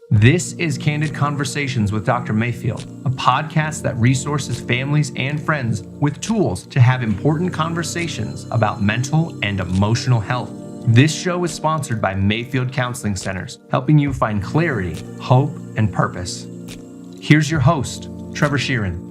This is Candid Conversations with Dr. Mayfield, a podcast that resources families and friends with tools to have important conversations about mental and emotional health. This show is sponsored by Mayfield Counseling Centers, helping you find clarity, hope, and purpose. Here's your host, Trevor Sheeran.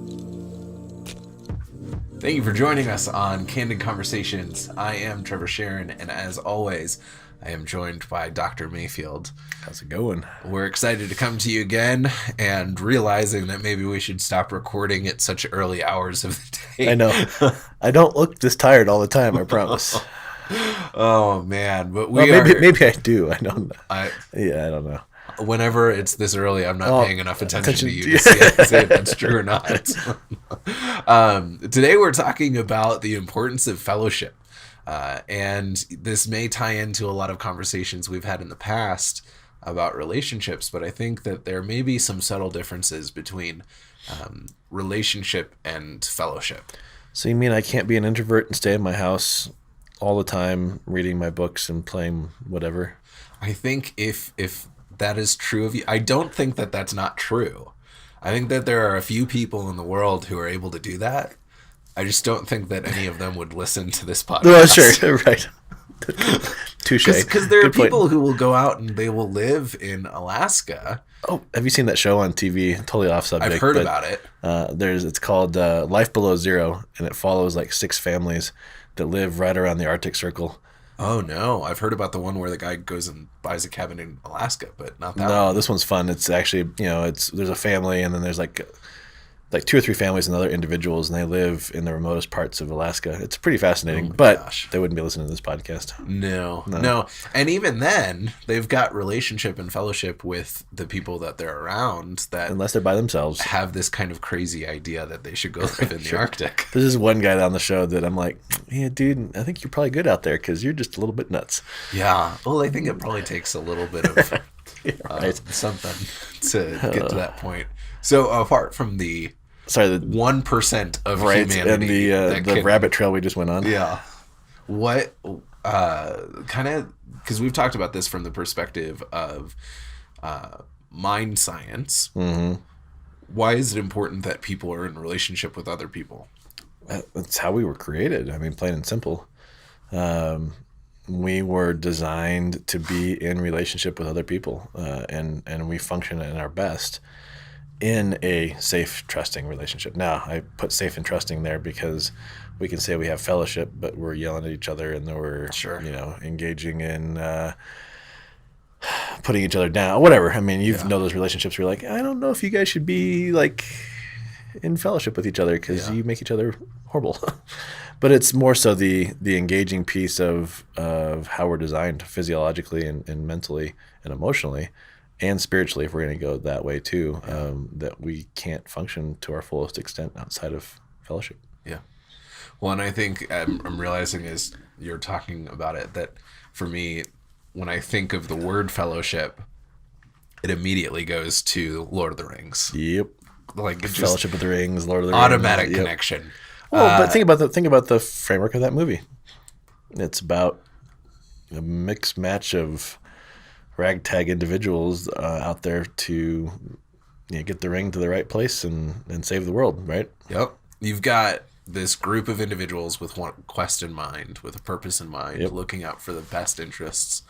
Thank you for joining us on Candid Conversations. I am Trevor Sheeran, and as always, I am joined by Dr. Mayfield. How's it going? We're excited to come to you again and realizing that maybe we should stop recording at such early hours of the day. I know. I don't look this tired all the time, I promise. Oh, man. But maybe I do. I don't know. I don't know. Whenever it's this early, I'm not paying enough attention to you to say if that's true or not. Today we're talking about the importance of fellowship. And this may tie into a lot of conversations we've had in the past about relationships, but I think that there may be some subtle differences between relationship and fellowship. So you mean I can't be an introvert and stay in my house all the time reading my books and playing whatever? I think if that is true of you, I don't think that that's not true. I think that there are a few people in the world who are able to do that. I just don't think that any of them would listen to this podcast. No, sure, right. Touche. Because there are people who will go out and they will live in Alaska. Oh, have you seen that show on TV? Totally off subject. I've heard about it. It's called Life Below Zero, and it follows like 6 families that live right around the Arctic Circle. Oh, no. I've heard about the one where the guy goes and buys a cabin in Alaska, but not that No, one. this one's fun. It's actually, there's a family, and then there's like 2 or 3 families and other individuals, and they live in the remotest parts of Alaska. It's pretty fascinating, they wouldn't be listening to this podcast. No. And even then, they've got relationship and fellowship with the people that they're around that, unless they're by themselves, have this kind of crazy idea that they should go live in the Arctic. There's this one guy on the show that I'm like, yeah, dude, I think you're probably good out there because you're just a little bit nuts. Yeah. Well, I think it probably takes a little bit of something to get to that point. So apart from the 1% of humanity and the rabbit trail we just went on. Yeah. What kind of, because we've talked about this from the perspective of mind science. Mm-hmm. Why is it important that people are in a relationship with other people? That's how we were created. I mean, plain and simple. We were designed to be in relationship with other people, and we function at our best in a safe, trusting relationship. Now, I put safe and trusting there because we can say we have fellowship, but we're yelling at each other and then we're, engaging in putting each other down, whatever. I mean, know those relationships where you're like, I don't know if you guys should be like in fellowship with each other because you make each other horrible. But it's more so the engaging piece of how we're designed physiologically and mentally and emotionally and spiritually, if we're going to go that way too, that we can't function to our fullest extent outside of fellowship. Yeah. Well, and I think I'm realizing as you're talking about it that for me, when I think of the word fellowship, it immediately goes to Lord of the Rings. Yep. Like it's Fellowship with the Rings, Lord of the automatic Rings. connection. Well, but think about the framework of that movie. It's about a mixed match of ragtag individuals out there to get the ring to the right place and save the world, right? Yep. You've got this group of individuals with one quest in mind, with a purpose in mind, looking out for the best interests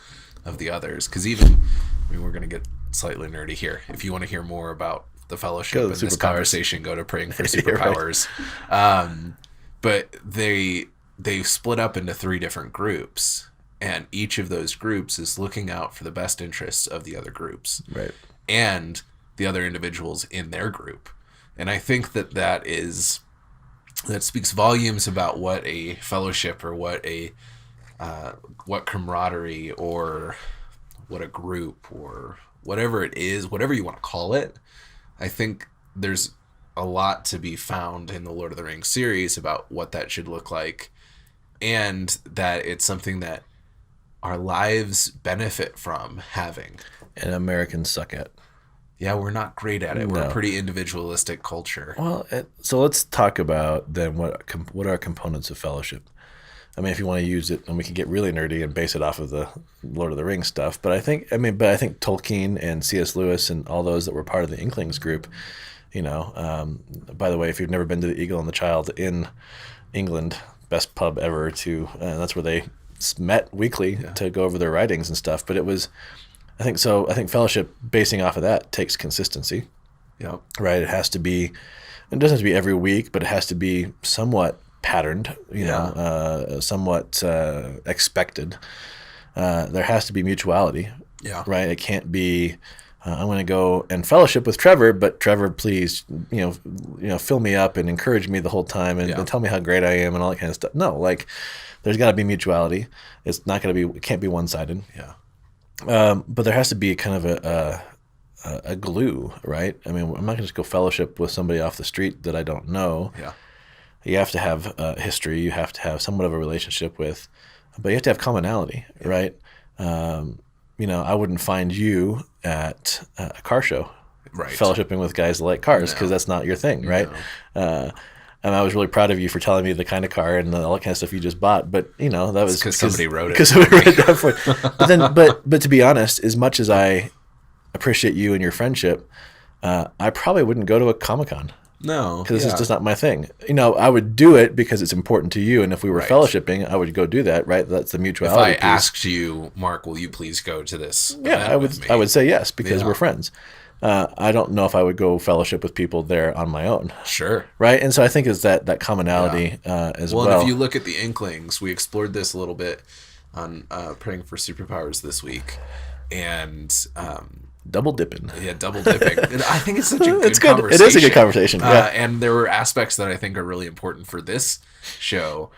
of the others. Because we're going to get slightly nerdy here. If you want to hear more about the fellowship and this conversation, go to Praying for Superpowers. Right. But they split up into 3 different groups. And each of those groups is looking out for the best interests of the other groups. Right. And the other individuals in their group. And I think that speaks volumes about what a fellowship or what camaraderie or what a group or whatever it is, whatever you want to call it. I think there's a lot to be found in the Lord of the Rings series about what that should look like, and that it's something that our lives benefit from having. And Americans suck at. Yeah, we're not great at it. We're a pretty individualistic culture. Well, so let's talk about then what are components of fellowship. I mean, if you want to use it, and we can get really nerdy and base it off of the Lord of the Rings stuff. But I think Tolkien and C.S. Lewis and all those that were part of the Inklings group, by the way, if you've never been to the Eagle and the Child in England, best pub ever that's where they met weekly to go over their writings and stuff. But I think fellowship basing off of that takes consistency. Yeah. Right. It doesn't have to be every week, but it has to be somewhat patterned, somewhat expected. There has to be mutuality. Yeah. Right. It can't be, I'm going to go and fellowship with Trevor, but Trevor, please, fill me up and encourage me the whole time and tell me how great I am and all that kind of stuff. No, like there's got to be mutuality. It's not going to be, it can't be one-sided. Yeah. But there has to be kind of a glue, right? I mean, I'm not going to just go fellowship with somebody off the street that I don't know. Yeah. You have to have history. You have to have somewhat of a relationship with, but you have to have commonality, right? I wouldn't find you at a car show, right, fellowshipping with guys that like cars, because that's not your thing, right? No. And I was really proud of you for telling me the kind of car and all that kind of stuff you just bought. But that was because somebody wrote it. Because somebody wrote it down for you. But to be honest, as much as I appreciate you and your friendship, I probably wouldn't go to a Comic-Con. No, because it's just not my thing. I would do it because it's important to you, and if we were fellowshipping, I would go do that. Right, that's the mutuality. If I asked you, Mark, will you please go to this? Yeah, I would say yes because we're friends. I don't know if I would go fellowship with people there on my own. Sure. Right, and so I think it's that commonality as well. Well, and if you look at the Inklings, we explored this a little bit on Praying for Superpowers this week, and. Double dipping. Yeah, double dipping. I think it's such a good conversation. It is a good conversation. Yeah. And there were aspects that I think are really important for this show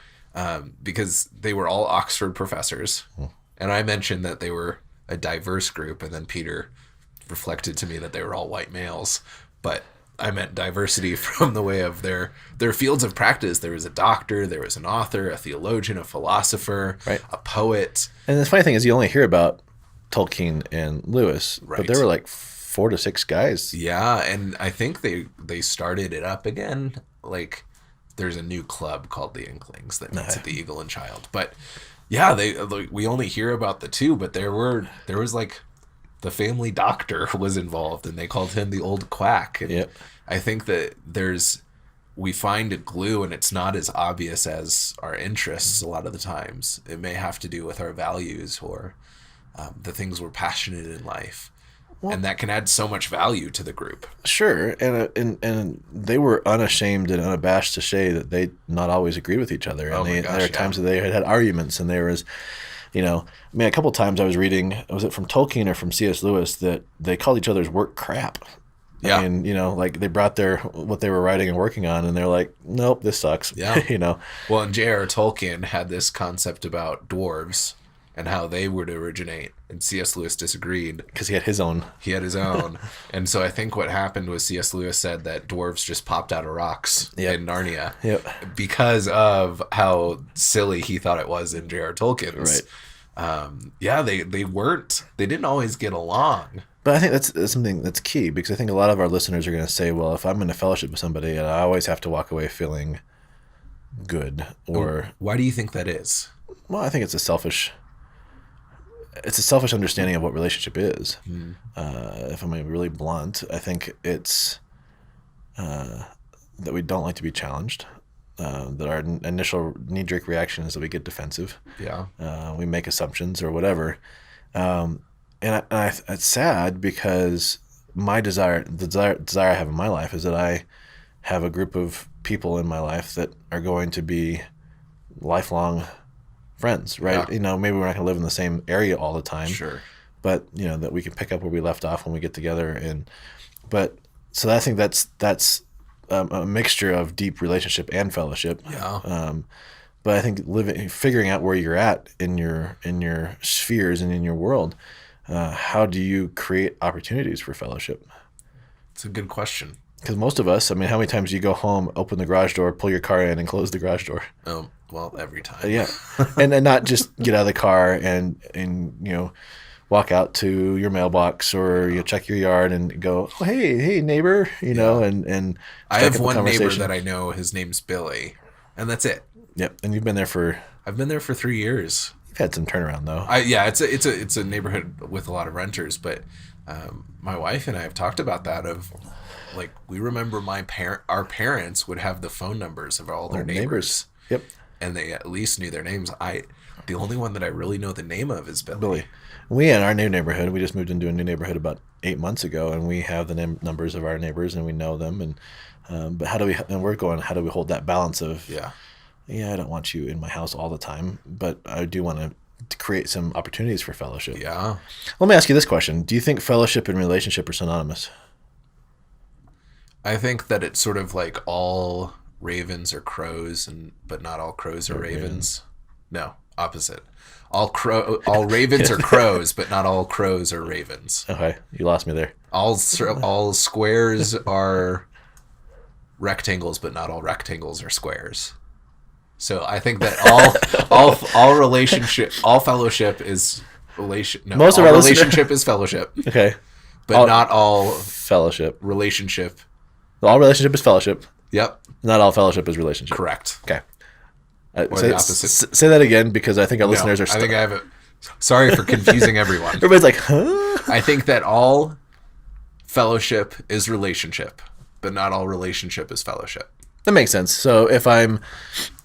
because they were all Oxford professors. And I mentioned that they were a diverse group, and then Peter reflected to me that they were all white males. But I meant diversity from the way of their fields of practice. There was a doctor, there was an author, a theologian, a philosopher, a poet. And the funny thing is you only hear about Tolkien and Lewis, but there were like 4 to 6 guys. Yeah, and I think they started it up again. Like, there's a new club called the Inklings that meets at the Eagle and Child. But yeah, we only hear about the 2, but there was like the family doctor was involved, and they called him the old quack. And I think that we find a glue, and it's not as obvious as our interests a lot of the times. It may have to do with our values or the things we're passionate in life, and that can add so much value to the group. Sure, and they were unashamed and unabashed to say that they not always agreed with each other, and there are times that they had arguments, and there was, a couple of times I was reading, was it from Tolkien or from C.S. Lewis, that they called each other's work crap. Yeah, I mean, like they brought what they were writing and working on, and they're like, nope, this sucks. Yeah, Well, and J.R. Tolkien had this concept about dwarves and how they would originate, and C.S. Lewis disagreed. Because he had his own. And so I think what happened was C.S. Lewis said that dwarves just popped out of rocks in Narnia because of how silly he thought it was in J.R. Tolkien's. Right. They didn't always get along. But I think that's something that's key, because I think a lot of our listeners are going to say, well, if I'm in a fellowship with somebody, I always have to walk away feeling good. Or why do you think that is? Well, I think it's a selfish understanding of what relationship is. If I'm really blunt, I think it's that we don't like to be challenged, that our initial knee-jerk reaction is that we get defensive. We make assumptions or whatever. And it's sad, because the desire I have in my life is that I have a group of people in my life that are going to be lifelong friends, right? Maybe we're not going to live in the same area all the time. Sure. But, that we can pick up where we left off when we get together. So I think that's a mixture of deep relationship and fellowship. But I think figuring out where you're at in your spheres and in your world, how do you create opportunities for fellowship? It's a good question. Because most of us, how many times do you go home, open the garage door, pull your car in, and close the garage door? Oh, well, every time. Yeah. and not just get out of the car and walk out to your mailbox or check your yard and go, oh, hey neighbor, and I have one neighbor that I know, his name's Billy, and that's it. Yep. And you've been there for I've been there for 3 years. You've had some turnaround though. It's a neighborhood with a lot of renters, but my wife and I have talked about that of like we remember our parents would have the phone numbers of all their neighbors. Yep. And they at least knew their names. The only one that I really know the name of is Billy. We in our new neighborhood, we just moved into a new neighborhood about 8 months ago, and we have the numbers of our neighbors and we know them. And but how do we hold that balance of I don't want you in my house all the time, but I do want to create some opportunities for fellowship. Yeah. Let me ask you this question: do you think fellowship and relationship are synonymous? I think that it's sort of like all ravens are crows, but not all crows are ravens. No, opposite. All ravens are crows, but not all crows are ravens. Okay, you lost me there. All squares are rectangles, but not all rectangles are squares. So I think that all fellowship is relation. No, all relationship is fellowship. Okay, but not all fellowship. Relationship. All relationship is fellowship. Yep. Not all fellowship is relationship. Correct. Okay. The opposite. Say that again because I think our listeners are. I think I have it. Sorry for confusing everyone. Everybody's like, huh? I think that all fellowship is relationship, but not all relationship is fellowship. That makes sense. So if I'm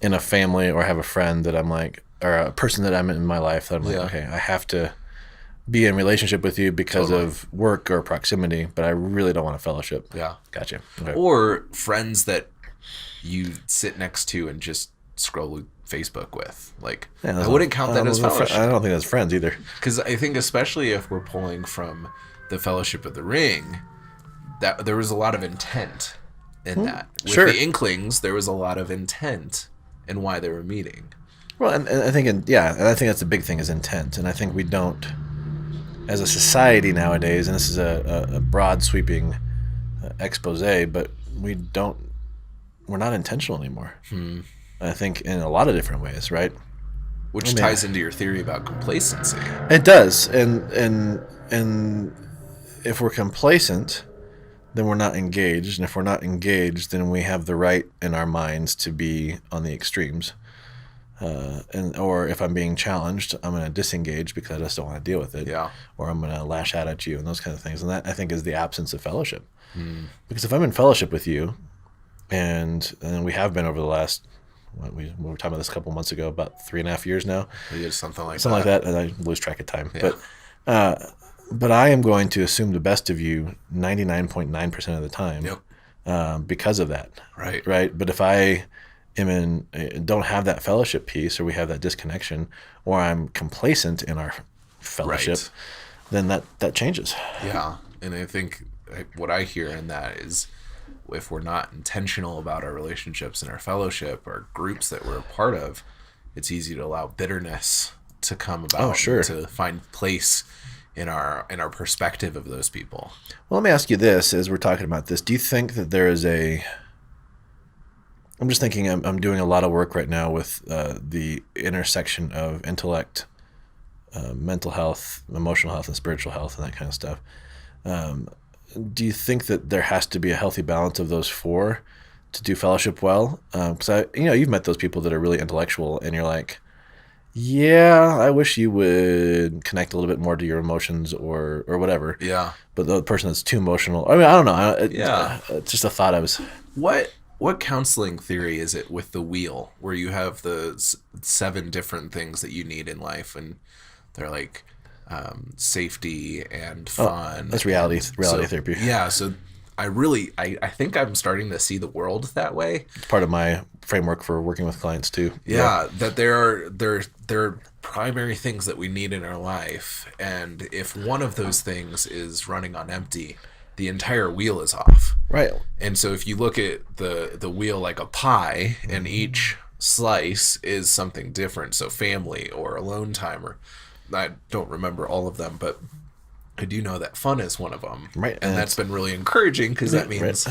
in a family or have a friend that I'm like, or a person that I'm in my life that I'm like, okay, I have to be in relationship with you because of work or proximity, but I really don't want a fellowship. Yeah. Gotcha. Okay. Or friends that you sit next to and just scroll Facebook with. Like, I wouldn't count that as fellowship. I don't think that's friends either. Because I think especially if we're pulling from the Fellowship of the Ring, that there was a lot of intent in that. With the Inklings, there was a lot of intent in why they were meeting. Well, and I think, and I think that's the big thing is intent. And I think we don't, as a society nowadays, and this is a broad sweeping expose, but we're not intentional anymore. I think in a lot of different ways, right? Which ties into your theory about complacency. It does, and if we're complacent, then we're not engaged, and if we're not engaged, then we have the right in our minds to be on the extremes. Or if I'm being challenged, I'm going to disengage because I just don't want to deal with it. Yeah. Or I'm going to lash out at you and those kind of things. And that I think is the absence of fellowship. Because if I'm in fellowship with you, and we have been over the last. We were talking about this a couple months ago, about 3.5 years now. Yeah, something like that, and I lose track of time. Yeah. But I am going to assume the best of you 99.9% of the time, because of that. Right. But if I don't have that fellowship piece, or we have that disconnection, or I'm complacent in our fellowship, then that changes. Yeah, and I think what I hear in that is, if we're not intentional about our relationships and our fellowship or groups that we're a part of, it's easy to allow bitterness to come about, to find place in our perspective of those people. Well, let me ask you this, as we're talking about this, do you think that there is I'm just thinking, I'm doing a lot of work right now with the intersection of intellect, mental health, emotional health, and spiritual health, and that kind of stuff. Do you think that there has to be a healthy balance of those four to do fellowship well? Because you've met those people that are really intellectual, and you're like, yeah, I wish you would connect a little bit more to your emotions or whatever. Yeah. But the person that's too emotional, I mean, I don't know. It's just a thought I was. What counseling theory is it with the wheel, where you have the 7 different things that you need in life, and they're like safety and fun? That's reality therapy. Yeah, so I think I'm starting to see the world that way. It's part of my framework for working with clients too. Yeah, that there are primary things that we need in our life, and if one of those things is running on empty, the entire wheel is off. Right. And so if you look at the wheel like a pie, and each slice is something different, so family or alone time, or I don't remember all of them, but I do know that fun is one of them. Right. And that's been really encouraging, because that means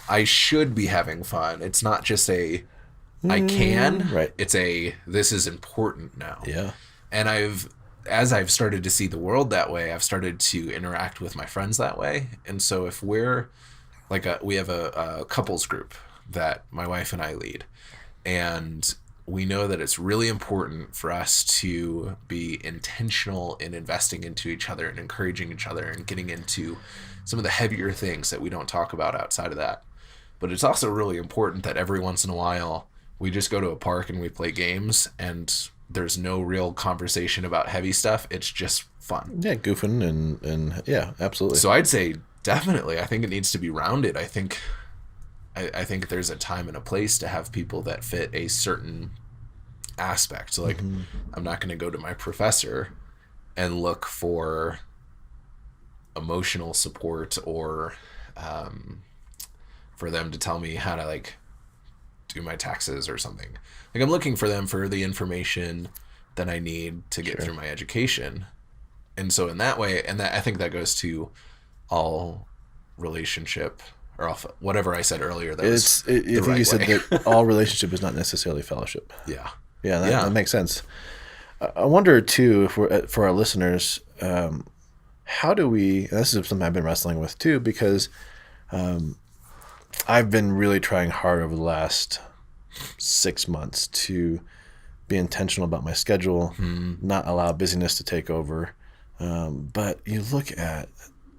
I should be having fun. It's not just I can. Right. It's this is important now. Yeah. And as I've started to see the world that way, I've started to interact with my friends that way. And so if we're like we have a couples group that my wife and I lead, and we know that it's really important for us to be intentional in investing into each other and encouraging each other and getting into some of the heavier things that we don't talk about outside of that. But it's also really important that every once in a while we just go to a park and we play games and there's no real conversation about heavy stuff. It's just fun. Yeah, goofing and yeah, absolutely. So I'd say definitely, I think it needs to be rounded. I think there's a time and a place to have people that fit a certain aspect. So like, I'm not going to go to my professor and look for emotional support or for them to tell me how to like do my taxes or something. Like I'm looking for them for the information that I need to get through my education. And so in that way, and that I think that goes to all relationship or all, whatever I said earlier. That was I think you said that all relationship is not necessarily fellowship. Yeah. Yeah, that makes sense. I wonder too, if for our listeners, how do we? This is something I've been wrestling with too, because I've been really trying hard over the last 6 months to be intentional about my schedule, not allow busyness to take over. But you look at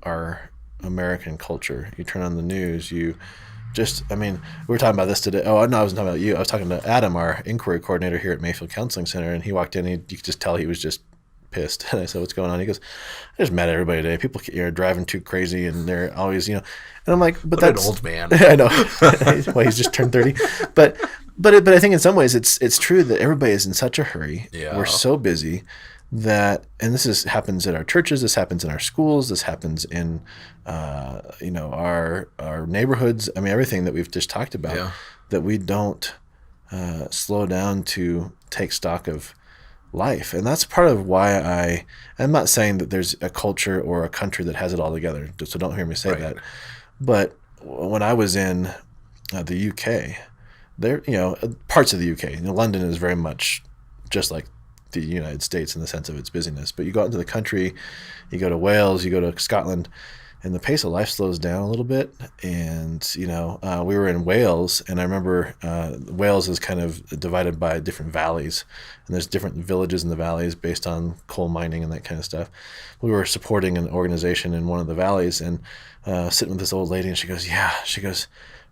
our American culture, you turn on the news, we were talking about this today. Oh, no, I wasn't talking about you. I was talking to Adam, our inquiry coordinator here at Mayfield Counseling Center, and he walked in, you could just tell he was just pissed. And I said, what's going on? He goes, I just mad at everybody today. People are driving too crazy and they're always, and I'm like, but that's an old man. I know. Well, he's just turned 30. But I think in some ways it's true that everybody is in such a hurry. Yeah. We're so busy that, and happens at our churches, this happens in our schools, this happens in, our neighborhoods. I mean, everything that we've just talked about, that we don't slow down to take stock of life. And that's part of why I'm not saying that there's a culture or a country that has it all together, so don't hear me say that. But when I was in the UK, there, parts of the UK, London is very much just like the United States in the sense of its busyness. But you go out into the country, you go to Wales, you go to Scotland, and the pace of life slows down a little bit. And, we were in Wales, and I remember Wales is kind of divided by different valleys. And there's different villages in the valleys based on coal mining and that kind of stuff. We were supporting an organization in one of the valleys and sitting with this old lady, and she goes,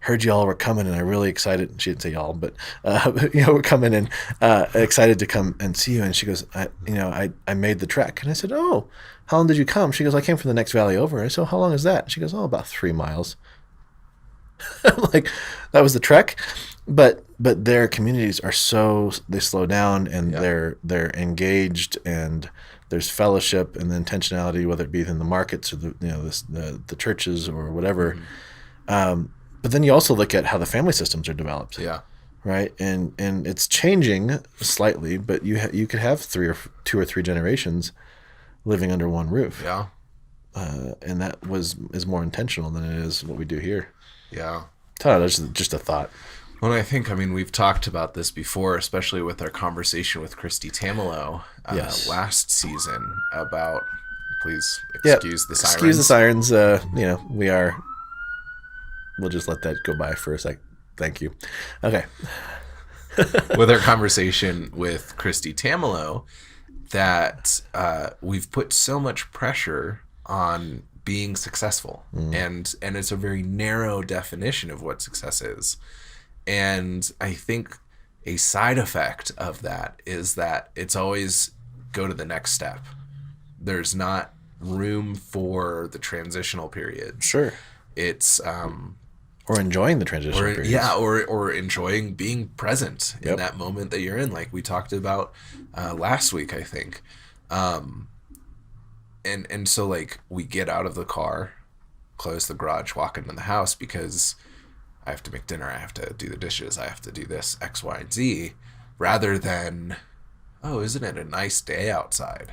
heard y'all were coming, and I'm really excited. She didn't say y'all, but we're coming and excited to come and see you. And she goes, I made the trek. And I said, oh, how long did you come? She goes, I came from the next valley over. And I said, how long is that? She goes, oh, about 3 miles. I'm like, that was the trek. But their communities are they slow down, and they're engaged, and there's fellowship and the intentionality, whether it be in the markets or the churches or whatever. But then you also look at how the family systems are developed. Yeah. Right. And it's changing slightly, but you could have 2 or 3 generations living under one roof. Yeah. And that is more intentional than it is what we do here. Yeah. That's just a thought. Well, I think, we've talked about this before, especially with our conversation with Christy Tamelo last season about, please excuse the sirens. Excuse the sirens. We'll just let that go by for a sec. Thank you. Okay. With our conversation with Christy Tamelo, that we've put so much pressure on being successful. And it's a very narrow definition of what success is. And I think a side effect of that is that it's always go to the next step. There's not room for the transitional period. Sure. It's or enjoying the transition period. Yeah, or enjoying being present in that moment that you're in, like we talked about last week, I think. And so like we get out of the car, close the garage, walk into the house because I have to make dinner, I have to do the dishes, I have to do this X, Y, and Z, rather than, oh, isn't it a nice day outside?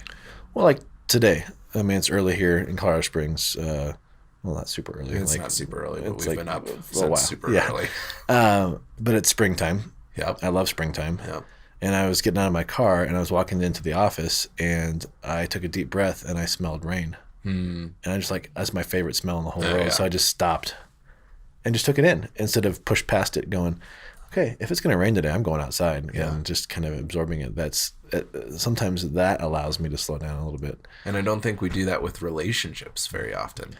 Well, like today, it's early here in Colorado Springs. Well, not super early. It's not super early, but we've been up since super early. But it's springtime. Yep. I love springtime. Yep. And I was getting out of my car, and I was walking into the office, and I took a deep breath, and I smelled rain. And I just that's my favorite smell in the whole world. Yeah. So I just stopped and just took it in instead of pushed past it going, okay, if it's going to rain today, I'm going outside Yeah. and just kind of absorbing it. Sometimes that allows me to slow down a little bit. And I don't think we do that with relationships very often.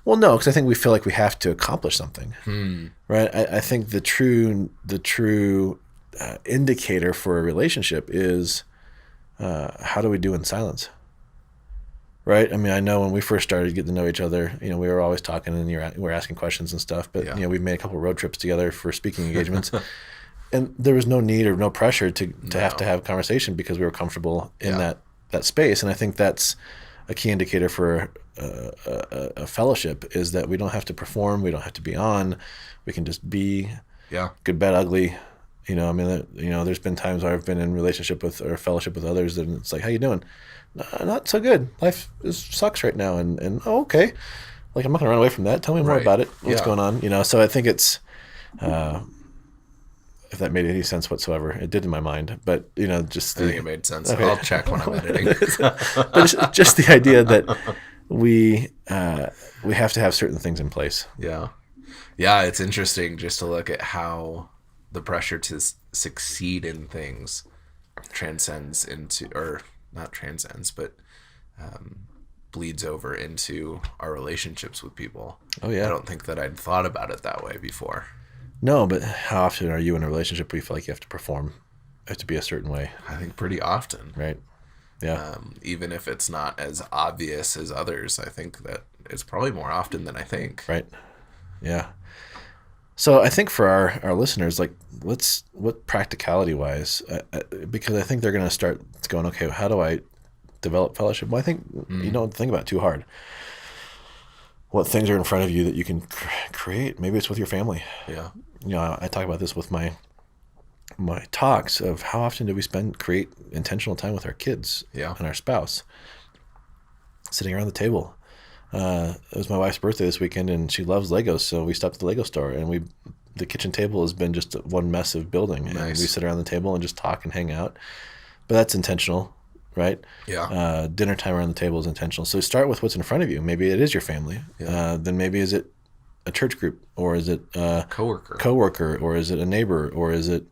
Well, no, because I think we feel like we have to accomplish something, right? I think the true indicator for a relationship is how do we do in silence, right? I mean, I know when we first started getting to know each other, we were always talking and we were asking questions and stuff. But we've made a couple of road trips together for speaking engagements, and there was no need or no pressure to have to have conversation because we were comfortable in that space. And I think that's a key indicator for a fellowship is that we don't have to perform, we don't have to be on, we can just be. Good, bad, ugly. There's been times where I've been in relationship with or fellowship with others, and it's like, how you doing? Not so good. Life sucks right now, and oh, okay. Like, I'm not gonna run away from that. Tell me more about it. What's going on? So I think it's, if that made any sense whatsoever, it did in my mind. But I think it made sense. Okay. I'll check when I'm editing. But it's just the idea that we have to have certain things in place. Yeah, it's interesting just to look at how the pressure to succeed in things transcends into, or not transcends, but bleeds over into our relationships with people. Oh, yeah. I don't think that I'd thought about it that way before. No, but how often are you in a relationship where you feel like you have to perform, have to be a certain way? I think pretty often. Right. Yeah. Even if it's not as obvious as others, I think that it's probably more often than I think. Right. Yeah. So I think for our listeners, like, what practicality wise, because I think they're going to start going, okay, how do I develop fellowship? Well, I think you don't think about it too hard. What things are in front of you that you can create? Maybe it's with your family. Yeah. I talk about this with my talks of how often do we create intentional time with our kids and our spouse, sitting around the table. It was my wife's birthday this weekend, and she loves Legos, so we stopped at the Lego store, and the kitchen table has been just one mess of building. Nice. And we sit around the table and just talk and hang out. But that's intentional, right? Yeah. Dinner time around the table is intentional. So start with what's in front of you. Maybe it is your family. Yeah. Then maybe is it a church group, or is it a coworker, or is it a neighbor, or is it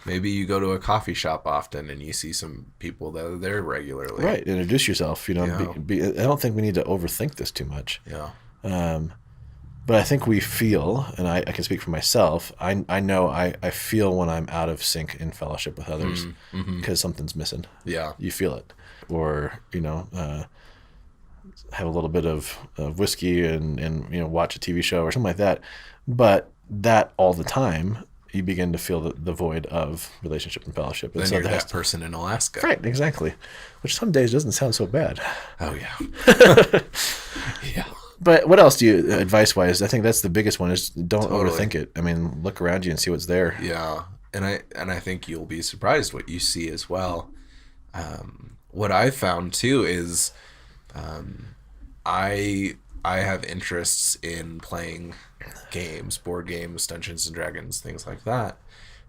maybe you go to a coffee shop often and you see some people that are there regularly. Right. Introduce yourself. I don't think we need to overthink this too much. Yeah. But I think we feel, and I can speak for myself, I know I feel when I'm out of sync in fellowship with others because something's missing. Yeah. You feel it. Or, have a little bit of whiskey and watch a TV show or something like that. But that all the time, you begin to feel the void of relationship and fellowship. Then you're that person in Alaska. Right, exactly. Which some days doesn't sound so bad. Oh, yeah. Yeah. But what else do you, advice-wise, I think that's the biggest one, is don't overthink it. I mean, look around you and see what's there. Yeah. And I think you'll be surprised what you see as well. What I found, too, is I have interests in playing games, board games, Dungeons and Dragons, things like that.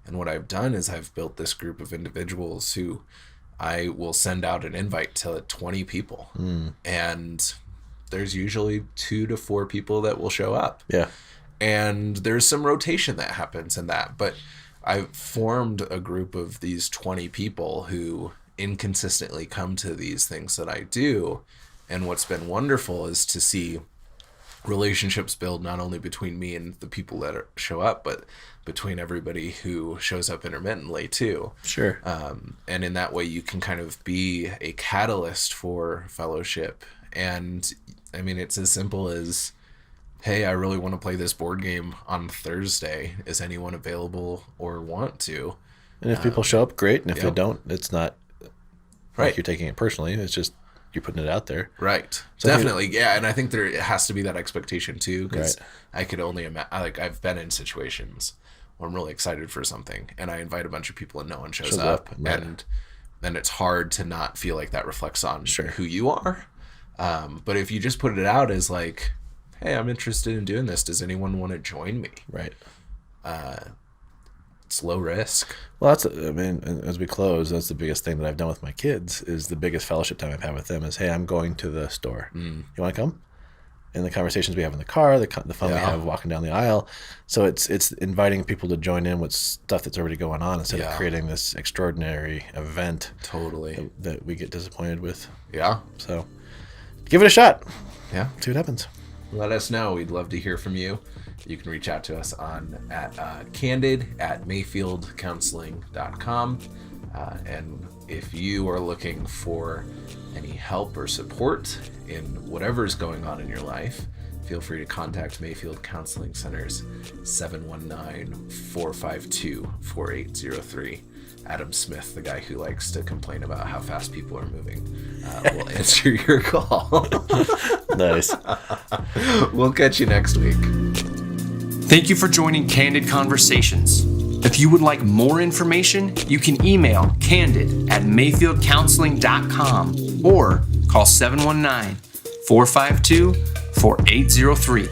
And what I've done is I've built this group of individuals who I will send out an invite to 20 people. And there's usually 2 to 4 people that will show up. Yeah. And there's some rotation that happens in that. But I've formed a group of these 20 people who inconsistently come to these things that I do. And what's been wonderful is to see relationships build not only between me and the people that show up, but between everybody who shows up intermittently too. Sure. And in that way, you can kind of be a catalyst for fellowship. And I mean, it's as simple as, hey, I really want to play this board game on Thursday. Is anyone available or want to? And if people show up, great. And if they don't, it's not like you're taking it personally. It's just you're putting it out there. Right. So definitely. Yeah. And I think there has to be that expectation too, because I could only imagine, like, I've been in situations where I'm really excited for something and I invite a bunch of people and no one shows up. Right. And then it's hard to not feel like that reflects on who you are. But if you just put it out as like, hey, I'm interested in doing this. Does anyone want to join me? Right. It's low risk. Well, as we close, that's the biggest thing that I've done with my kids, is the biggest fellowship time I've had with them is, hey, I'm going to the store. You want to come? in the conversations we have in the car, the fun we have walking down the aisle. So it's inviting people to join in with stuff that's already going on instead of creating this extraordinary event. Totally. That we get disappointed with. Yeah. So give it a shot. Yeah. See what happens. Let us know. We'd love to hear from you. You can reach out to us at candid@mayfieldcounseling.com. And if you are looking for any help or support in whatever's going on in your life, feel free to contact Mayfield Counseling Center's 719-452-4803. Adam Smith, the guy who likes to complain about how fast people are moving, will answer your call. Nice. We'll catch you next week. Thank you for joining Candid Conversations. If you would like more information, you can email candid@mayfieldcounseling.com or call 719-452-4803.